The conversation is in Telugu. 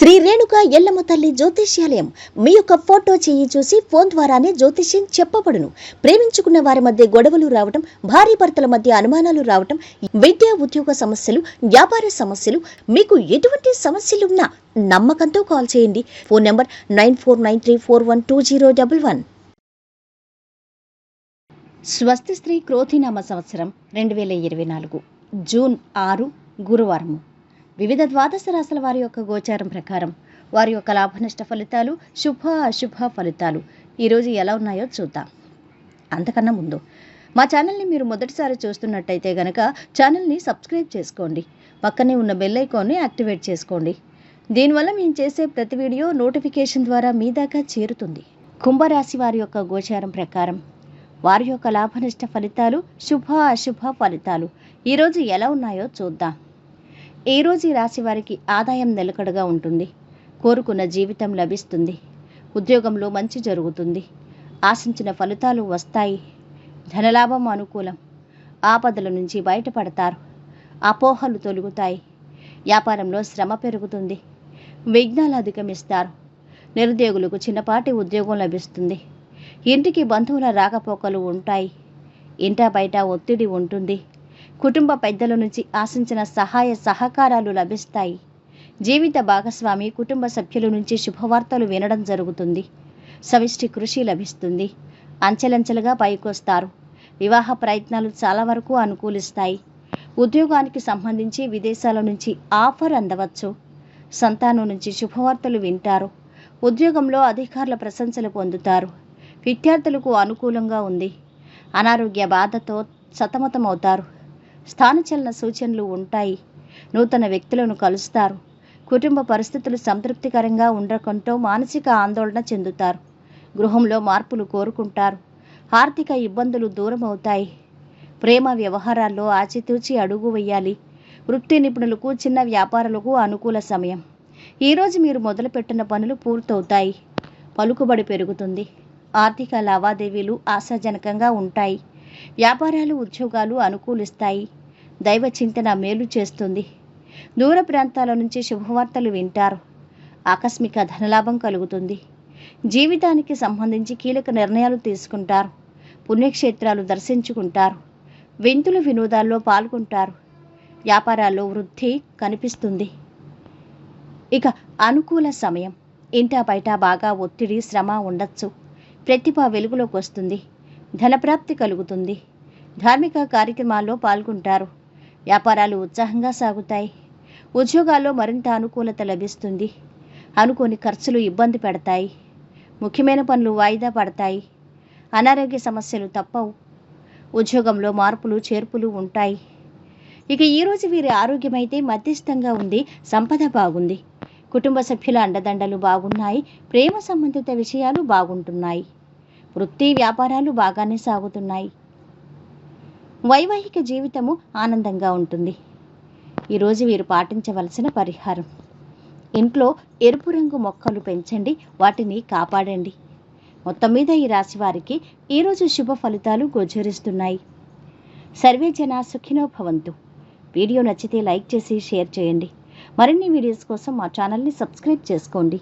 శ్రీ రేణుక ఎల్లమ్మ తల్లి జ్యోతిష్యాలయం మీ యొక్క ఫోటో చేయి చూసి ఫోన్ ద్వారానే జ్యోతిష్యం చెప్పబడును. ప్రేమించుకున్న వారి మధ్య గొడవలు రావటం, భార్య భర్తల మధ్య అనుమానాలు రావటం, విద్యా ఉద్యోగ సమస్యలు, వ్యాపార సమస్యలు, మీకు ఎటువంటి సమస్యలున్నా నమ్మకంతో కాల్ చేయండి. Phone number 9493412011. స్వస్తి శ్రీ క్రోధినామ సంవత్సరం 2024 జూన్ 6 గురువారము. వివిధ ద్వాదశ రాశుల వారి యొక్క గోచారం ప్రకారం వారి యొక్క లాభనష్ట ఫలితాలు, శుభ అశుభ ఫలితాలు ఈరోజు ఎలా ఉన్నాయో చూద్దాం. అంతకన్నా ముందు మా ఛానల్ని మీరు మొదటిసారి చూస్తున్నట్టయితే గనక ఛానల్ని సబ్స్క్రైబ్ చేసుకోండి. పక్కనే ఉన్న బెల్ ఐకాన్ని యాక్టివేట్ చేసుకోండి. దీనివల్ల మేము చేసే ప్రతి వీడియో నోటిఫికేషన్ ద్వారా మీ దాకా చేరుతుంది. కుంభరాశి వారి యొక్క గోచారం ప్రకారం వారి యొక్క లాభనష్ట ఫలితాలు, శుభ అశుభ ఫలితాలు ఈరోజు ఎలా ఉన్నాయో చూద్దాం. ఈరోజు ఈ రాశి వారికి ఆదాయం నిలకడగా ఉంటుంది. కోరుకున్న జీవితం లభిస్తుంది. ఉద్యోగంలో మంచి జరుగుతుంది. ఆశించిన ఫలితాలు వస్తాయి. ధనలాభం అనుకూలం. ఆపదల నుంచి బయటపడతారు. అపోహలు తొలగుతాయి. వ్యాపారంలో శ్రమ పెరుగుతుంది. విఘ్నాలు అధిగమిస్తారు. నిరుద్యోగులకు చిన్నపాటి ఉద్యోగం లభిస్తుంది. ఇంటికి బంధువుల రాకపోకలు ఉంటాయి. ఇంటా బయట ఒత్తిడి ఉంటుంది. కుటుంబ పెద్దల నుంచి ఆశించిన సహాయ సహకారాలు లభిస్తాయి. జీవిత భాగస్వామి, కుటుంబ సభ్యుల నుంచి శుభవార్తలు వినడం జరుగుతుంది. సమిష్టి కృషి లభిస్తుంది. అంచెలంచెలుగా పైకొస్తారు. వివాహ ప్రయత్నాలు చాలా వరకు అనుకూలిస్తాయి. ఉద్యోగానికి సంబంధించి విదేశాల నుంచి ఆఫర్ అందవచ్చు. సంతానం నుంచి శుభవార్తలు వింటారు. ఉద్యోగంలో అధికారుల ప్రశంసలు పొందుతారు. విద్యార్థులకు అనుకూలంగా ఉంది. అనారోగ్య బాధతో సతమతమవుతారు. స్థానచలన సూచనలు ఉంటాయి. నూతన వ్యక్తులను కలుస్తారు. కుటుంబ పరిస్థితులు సంతృప్తికరంగా ఉండకంతో మానసిక ఆందోళన చెందుతారు. గృహంలో మార్పులు కోరుకుంటారు. ఆర్థిక ఇబ్బందులు దూరం అవుతాయి. ప్రేమ వ్యవహారాల్లో ఆచితూచి అడుగు వేయాలి. వృత్తి నిపుణులకు, చిన్న వ్యాపారులకు అనుకూల సమయం. ఈరోజు మీరు మొదలుపెట్టిన పనులు పూర్తవుతాయి. పలుకుబడి పెరుగుతుంది. ఆర్థిక లావాదేవీలు ఆశాజనకంగా ఉంటాయి. వ్యాపారాలు, ఉద్యోగాలు అనుకూలిస్తాయి. దైవ చింతన మేలు చేస్తుంది. దూర ప్రాంతాల నుంచి శుభవార్తలు వింటారు. ఆకస్మిక ధనలాభం కలుగుతుంది. జీవితానికి సంబంధించి కీలక నిర్ణయాలు తీసుకుంటారు. పుణ్యక్షేత్రాలు దర్శించుకుంటారు. వింతుల వినోదాల్లో పాల్గొంటారు. వ్యాపారాల్లో వృద్ధి కనిపిస్తుంది. ఇక అనుకూల సమయం. ఇంటా బయట బాగా ఒత్తిడి, శ్రమ ఉండొచ్చు. ప్రతిభ వెలుగులోకి వస్తుంది. ధనప్రాప్తి కలుగుతుంది. ధార్మిక కార్యక్రమాల్లో పాల్గొంటారు. వ్యాపారాలు ఉత్సాహంగా సాగుతాయి. ఉద్యోగాల్లో మరింత అనుకూలత లభిస్తుంది. అనుకోని ఖర్చులు ఇబ్బంది పెడతాయి. ముఖ్యమైన పనులు వాయిదా పడతాయి. అనారోగ్య సమస్యలు తప్పవు. ఉద్యోగంలో మార్పులు చేర్పులు ఉంటాయి. ఇక ఈరోజు వీరి ఆరోగ్యం అయితే మధ్యస్థంగా ఉంది. సంపద బాగుంది. కుటుంబ సభ్యుల అండదండలు బాగున్నాయి. ప్రేమ సంబంధిత విషయాలు బాగుంటున్నాయి. వృత్తి వ్యాపారాలు బాగానే సాగుతున్నాయి. వైవాహిక జీవితము ఆనందంగా ఉంటుంది. ఈరోజు వీరు పాటించవలసిన పరిహారం: ఇంట్లో ఎరుపు రంగు మొక్కలు పెంచండి. వాటిని కాపాడండి. మొత్తం మీద ఈ రాశి వారికి ఈరోజు శుభ ఫలితాలు గోచరిస్తున్నాయి. సర్వే జన సుఖినో భవంతు. వీడియో నచ్చితే లైక్ చేసి షేర్ చేయండి. మరిన్ని వీడియోస్ కోసం మా ఛానల్ని సబ్స్క్రైబ్ చేసుకోండి.